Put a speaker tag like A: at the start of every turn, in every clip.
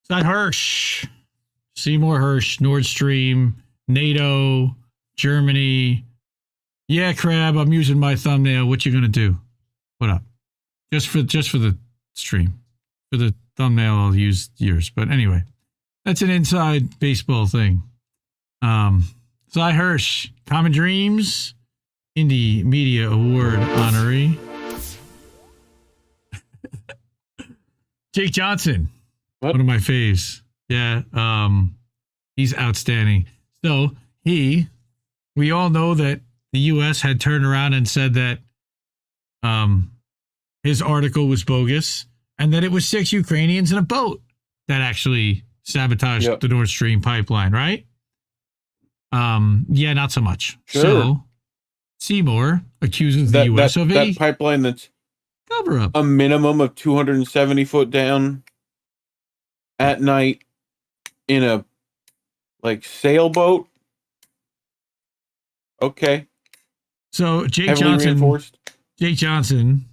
A: that Hersh, Seymour Hersh, Nordstream, NATO, Germany. Yeah, Crab, I'm using my thumbnail. What you gonna do? What up? Just for the stream. For the thumbnail, I'll use yours. But anyway, that's an inside baseball thing. Cy Hersh, Common Dreams, Indie Media Award honoree. Jake Johnson, one of my faves. Yeah, he's outstanding. So we all know that the U.S. had turned around and said that his article was bogus and that it was 6 Ukrainians in a boat that actually sabotaged the Nord Stream pipeline, right? Yeah, not so much.
B: Sure.
A: So Seymour accuses the U.S. of
B: that pipeline that's
A: cover up,
B: a minimum of 270 foot down at night in a sailboat. Okay.
A: So Jake
B: Heavily
A: Johnson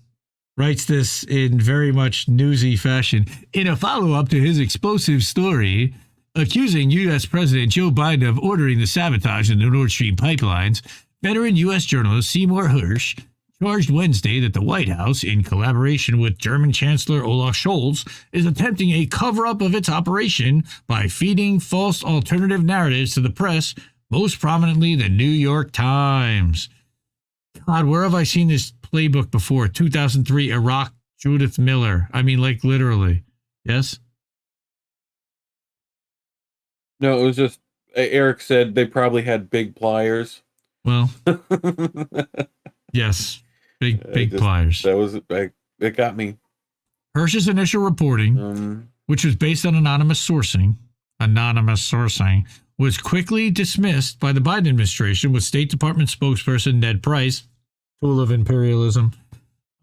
A: writes this in very much newsy fashion in a follow-up to his explosive story accusing U.S. President Joe Biden of ordering the sabotage of the Nord Stream pipelines. Veteran U.S. journalist Seymour Hersh charged Wednesday that the White House, in collaboration with German Chancellor Olaf Scholz, is attempting a cover-up of its operation by feeding false alternative narratives to the press, most prominently the New York Times. God, where have I seen this playbook before? 2003 Iraq, Judith Miller. I mean, like literally. Yes?
B: No, it was just, Eric said they probably had big pliers.
A: Well, yes. Big pliers.
B: That was, it got me.
A: Hersh's initial reporting, which was based on anonymous sourcing, was quickly dismissed by the Biden administration, with State Department spokesperson Ned Price, tool of imperialism,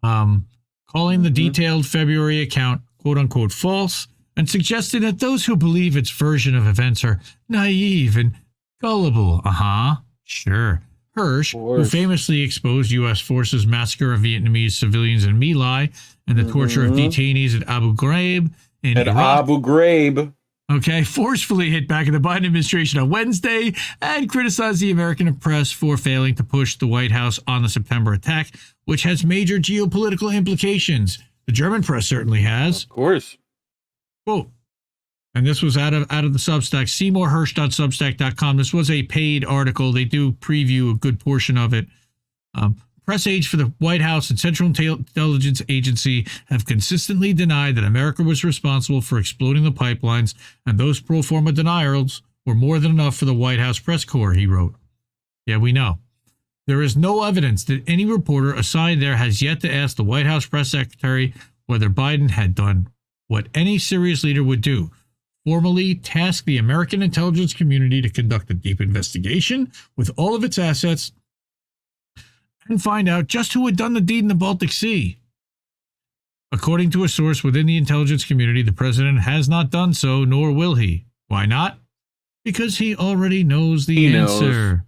A: calling the detailed February account quote-unquote false and suggesting that those who believe its version of events are naive and gullible. Sure. Hersh, who famously exposed U.S. forces' massacre of Vietnamese civilians in My Lai and the torture of detainees at Abu Ghraib in Iraq.
B: Abu Ghraib.
A: Okay, forcefully hit back at the Biden administration on Wednesday and criticized the American press for failing to push the White House on the September attack, which has major geopolitical implications. The German press certainly has.
B: Of course.
A: Quote, and this was out of the Substack, SeymourHersh.substack.com. This was a paid article. They do preview a good portion of it. Press aides for the White House and Central Intelligence Agency have consistently denied that America was responsible for exploding the pipelines, and those pro forma denials were more than enough for the White House press corps, he wrote. Yeah, we know. There is no evidence that any reporter assigned there has yet to ask the White House press secretary whether Biden had done what any serious leader would do: formally task the American intelligence community to conduct a deep investigation with all of its assets and find out just who had done the deed in the Baltic Sea. According to a source within the intelligence community, the president has not done so, nor will he. Why not? Because he already knows the answer.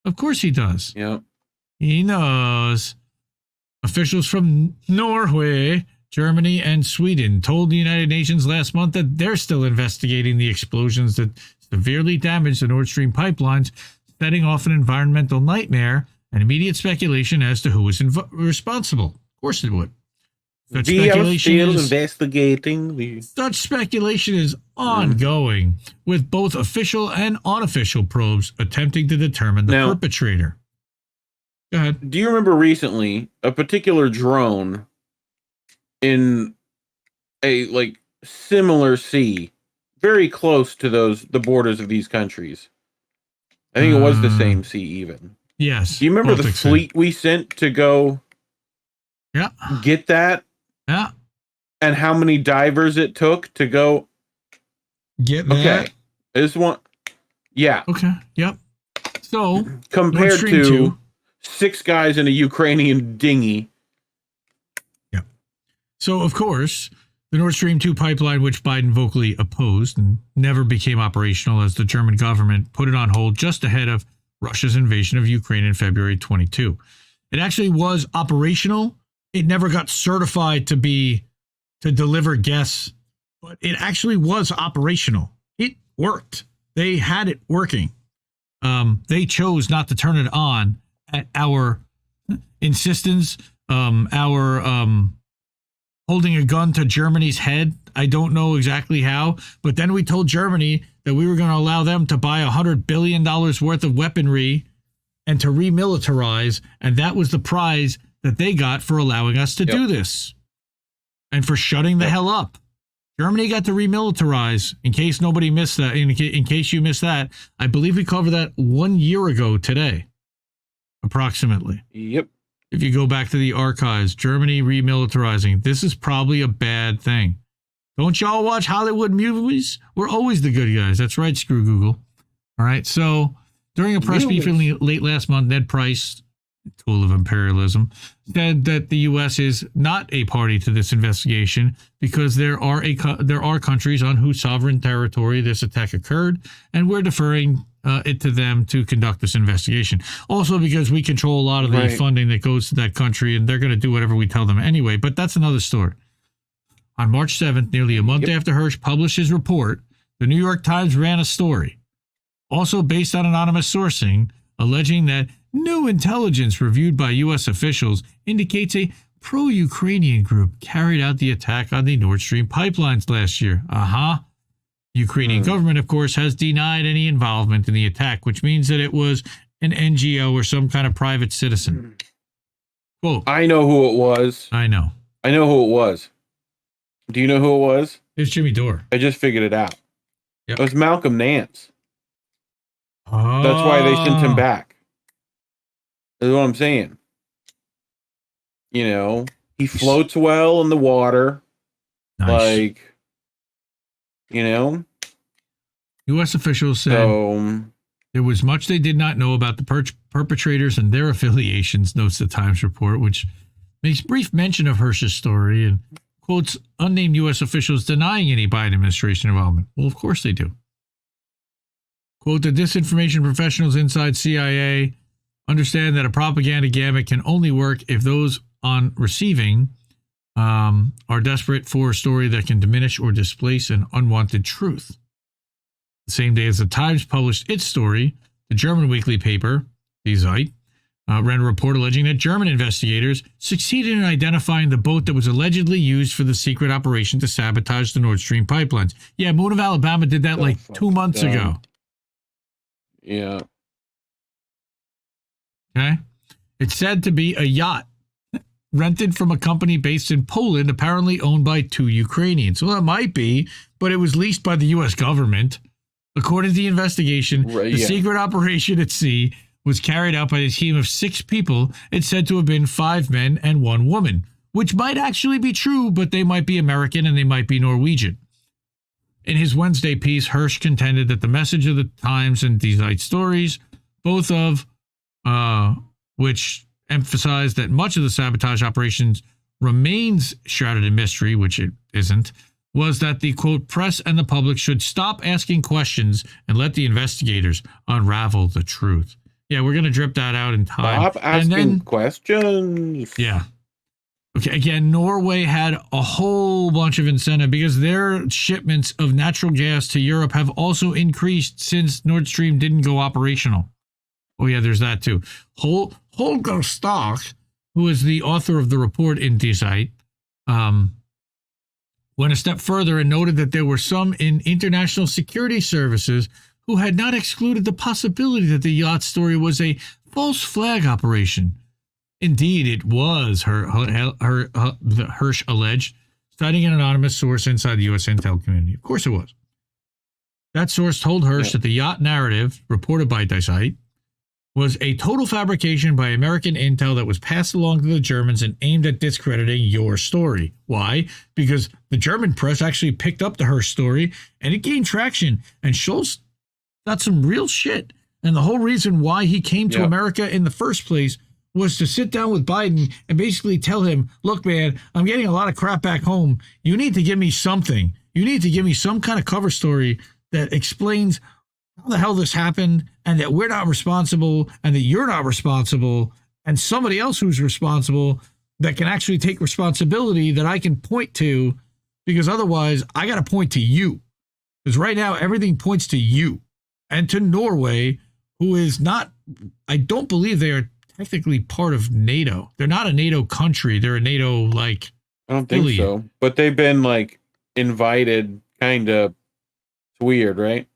A: Of course he does.
B: Yep.
A: He knows. Officials from Norway, Germany, and Sweden told the United Nations last month that they're still investigating the explosions that severely damaged the Nord Stream pipelines, setting off an environmental nightmare and immediate speculation as to who was responsible. Of course it would. Such speculation is ongoing, with both official and unofficial probes attempting to determine the perpetrator. Go ahead.
B: Do you remember recently a particular drone in a similar sea, very close to the borders of these countries? I think it was the same sea even.
A: Yes.
B: Do you remember the fleet we sent to go get that?
A: Yeah.
B: And how many divers it took to go
A: get that?
B: Okay. This one. Yeah.
A: Okay. Yep. So
B: compared to 6 guys in a Ukrainian dinghy.
A: Yeah. So of course, the Nord Stream 2 pipeline, which Biden vocally opposed and never became operational as the German government put it on hold just ahead of Russia's invasion of Ukraine in February 22. It actually was operational. It never got certified to deliver gas but it actually was operational. It worked. They had it working. They chose not to turn it on at our insistence, our holding a gun to Germany's head. I don't know exactly how, but then we told Germany that we were going to allow them to buy $100 billion worth of weaponry and to remilitarize, and that was the prize that they got for allowing us to do this and for shutting the hell up. Germany got to remilitarize. In case nobody missed that, in case you missed that, I believe we covered that 1 year ago today, approximately.
B: Yep.
A: If you go back to the archives, Germany remilitarizing. This is probably a bad thing. Don't y'all watch Hollywood movies? We're always the good guys. That's right, screw Google. All right, so during a press briefing late last month, Ned Price, tool of imperialism, said that the U.S. is not a party to this investigation because there are countries on whose sovereign territory this attack occurred, and we're deferring it to them to conduct this investigation. Also because we control a lot of the funding that goes to that country, and they're going to do whatever we tell them anyway, but that's another story. On March 7th, nearly a month after Hersh published his report, the New York Times ran a story, also based on anonymous sourcing, alleging that new intelligence reviewed by U.S. officials indicates a pro-Ukrainian group carried out the attack on the Nordstream pipelines last year. Ukrainian government, of course, has denied any involvement in the attack, which means that it was an NGO or some kind of private citizen. Quote,
B: I know who it was.
A: I know
B: who it was. Do you know who it was?
A: It's Jimmy Dore.
B: I just figured it out.
A: Yep.
B: It was Malcolm Nance.
A: Oh.
B: That's why they sent him back. That's what I'm saying. You know, he floats well in the water.
A: Nice.
B: Like, you know.
A: U.S. officials said there was much they did not know about the perpetrators and their affiliations, notes the Times report, which makes brief mention of Hersh's story and quotes unnamed U.S. officials denying any Biden administration involvement. Well, of course they do. Quote, the disinformation professionals inside CIA understand that a propaganda gamut can only work if those on receiving are desperate for a story that can diminish or displace an unwanted truth. The same day as the Times published its story, the German weekly paper, Die Zeit, ran a report alleging that German investigators succeeded in identifying the boat that was allegedly used for the secret operation to sabotage the Nord Stream pipelines. Yeah, Moon of Alabama did that like 2 months ago.
B: Yeah.
A: Okay. It's said to be a yacht rented from a company based in Poland, apparently owned by 2 Ukrainians. Well, that might be, but it was leased by the U.S. government. According to the investigation, the secret operation at sea was carried out by a team of 6 people. It's said to have been 5 men and 1 woman, which might actually be true, but they might be American and they might be Norwegian. In his Wednesday piece, Hersh contended that the message of the Times and Die Zeit stories, both of which emphasized that much of the sabotage operations remains shrouded in mystery, which it isn't, was that the, quote, press and the public should stop asking questions and let the investigators unravel the truth. Yeah, we're going to drip that out in time.
B: Stop asking questions.
A: Yeah. Okay, again, Norway had a whole bunch of incentive because their shipments of natural gas to Europe have also increased since Nord Stream didn't go operational. Oh, yeah, there's that too. Holger Stock, who is the author of the report in Die Zeit, went a step further and noted that there were some in international security services who had not excluded the possibility that the yacht story was a false flag operation. Indeed, it was, Hersh alleged, citing an anonymous source inside the U.S. intel community. Of course it was. That source told Hersh that the yacht narrative, reported by Die Zeit, was a total fabrication by American intel that was passed along to the Germans and aimed at discrediting your story. Why? Because the German press actually picked up the Hersh story and it gained traction, and Scholz got some real shit. And the whole reason why he came to America in the first place was to sit down with Biden and basically tell him, look, man, I'm getting a lot of crap back home. You need to give me something. You need to give me some kind of cover story that explains how the hell this happened and that we're not responsible and that you're not responsible and somebody else who's responsible that can actually take responsibility that I can point to, because otherwise I got to point to you. Because right now everything points to you and to Norway, who is not, I don't believe they are technically part of NATO. They're not a NATO country. They're a NATO, like,
B: I don't think so. But they've been, like, invited, kind of. It's weird, right?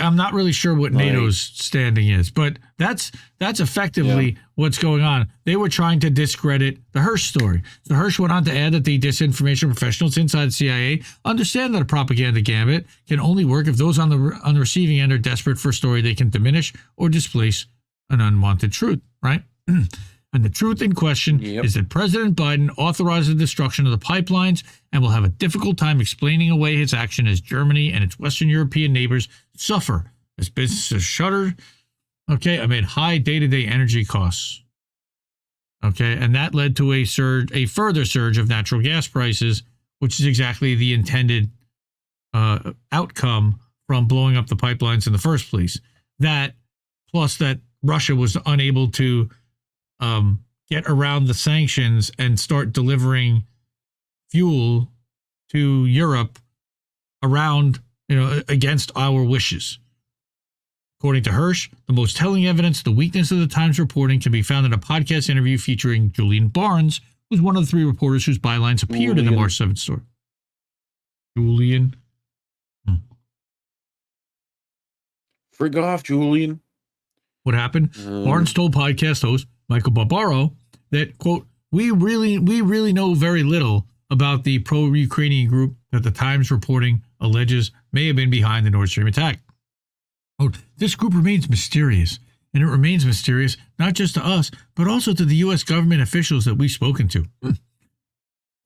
A: I'm not really sure what NATO's standing is, but that's effectively what's going on. They were trying to discredit the Hersh story. So Hersh went on to add that the disinformation professionals inside the CIA understand that a propaganda gambit can only work if those on the receiving end are desperate for a story they can diminish or displace an unwanted truth, right? And the truth in question is that President Biden authorized the destruction of the pipelines and will have a difficult time explaining away his action as Germany and its Western European neighbors suffer as businesses shudder, amid high day-to-day energy costs. And that led to a further surge of natural gas prices, which is exactly the intended outcome from blowing up the pipelines in the first place. That, plus that Russia was unable to get around the sanctions and start delivering fuel to Europe against our wishes. According to Hersh, the most telling evidence of the weakness of the Times reporting can be found in a podcast interview featuring Julian Barnes, who's one of the 3 reporters whose bylines appeared in the March 7th story. Julian.
B: Frig off, Julian.
A: What happened? Barnes told podcast host Michael Barbaro that, quote, we really know very little about the pro-Ukrainian group that the Times reporting alleges may have been behind the Nord Stream attack. Quote, this group remains mysterious, and it remains mysterious not just to us, but also to the U.S. government officials that we've spoken to.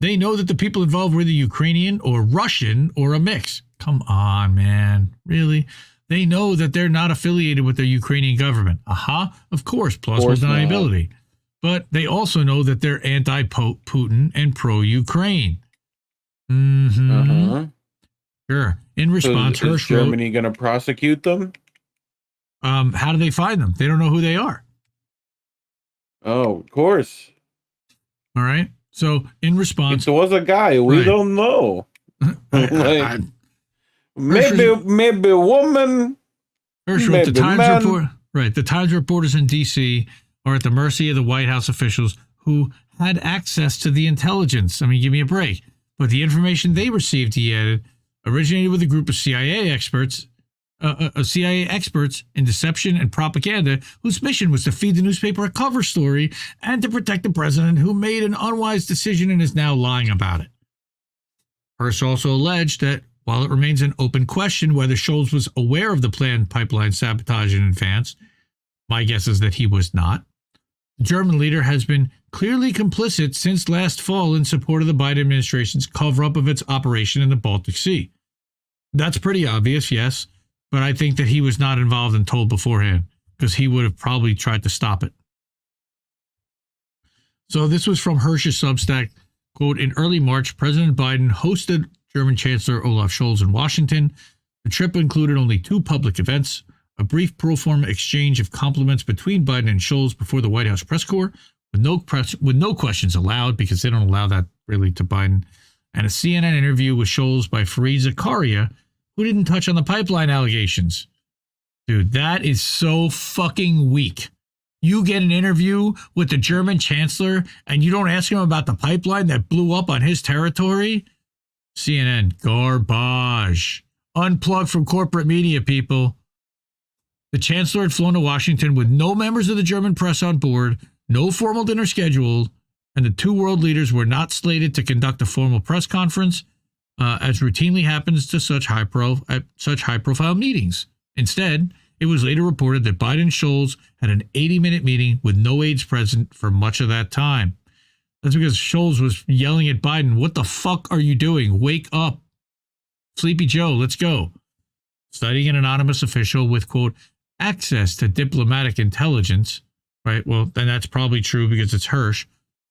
A: They know that the people involved were either Ukrainian or Russian or a mix. Come on, man. Really? They know that they're not affiliated with the Ukrainian government. Of course, plausible deniability. But they also know that they're anti-Putin and pro-Ukraine. Sure. In response,
B: is Germany going to prosecute them?
A: How do they find them? They don't know who they are.
B: Oh, of course.
A: All right. So, in response,
B: if there was a guy we don't know. Maybe a woman.
A: Hersh wrote the Times report. Right. The Times reporters in D.C. are at the mercy of the White House officials who had access to the intelligence. I mean, give me a break. But the information they received, he added, originated with a group of CIA experts in deception and propaganda whose mission was to feed the newspaper a cover story and to protect the president who made an unwise decision and is now lying about it. Hersh also alleged that while it remains an open question whether Scholz was aware of the planned pipeline sabotage in advance, my guess is that he was not. The German leader has been clearly complicit since last fall in support of the Biden administration's cover-up of its operation in the Baltic Sea. That's pretty obvious, yes, but I think that he was not involved and told beforehand, because he would have probably tried to stop it. So this was from Hersh's Substack. Quote, in early March, President Biden hosted German Chancellor Olaf Scholz in Washington. The trip included only 2 public events, a brief pro forma exchange of compliments between Biden and Scholz before the White House press corps, with no questions allowed, because they don't allow that really to Biden, and a CNN interview with Scholz by Fareed Zakaria, who didn't touch on the pipeline allegations. Dude, that is so fucking weak. You get an interview with the German chancellor and you don't ask him about the pipeline that blew up on his territory? CNN, garbage. Unplugged from corporate media, people. The chancellor had flown to Washington with no members of the German press on board, no formal dinner scheduled, and the 2 world leaders were not slated to conduct a formal press conference, as routinely happens to such high-profile meetings. Instead, it was later reported that Biden and Scholz had an 80-minute meeting with no aides present for much of that time. That's because Scholz was yelling at Biden, what the fuck are you doing? Wake up. Sleepy Joe, let's go. Citing an anonymous official with, quote, access to diplomatic intelligence, right? Well, then that's probably true because it's Hersh.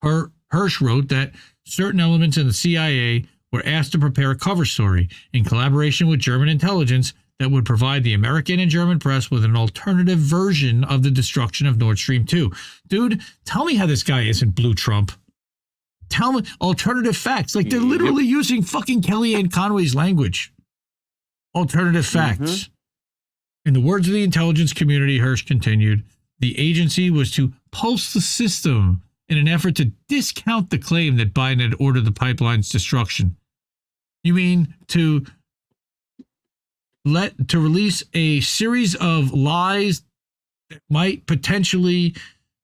A: Hersh wrote that certain elements in the CIA were asked to prepare a cover story in collaboration with German intelligence that would provide the American and German press with an alternative version of the destruction of Nord Stream 2. Dude, tell me how this guy isn't Blue Trump. Tell me alternative facts. Like they're literally using fucking Kellyanne Conway's language. Alternative facts. In the words of the intelligence community, Hersh continued, the agency was to pulse the system in an effort to discount the claim that Biden had ordered the pipeline's destruction. You mean to release a series of lies that might potentially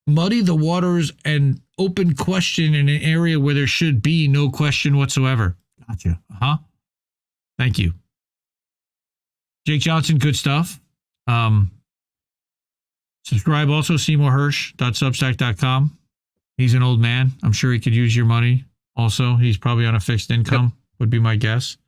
A: muddy the waters and open question in an area where there should be no question whatsoever. Gotcha. Thank you. Jake Johnson, good stuff. Subscribe also, SeymourHersh.substack.com. He's an old man. I'm sure he could use your money. Also, he's probably on a fixed income, would be my guess.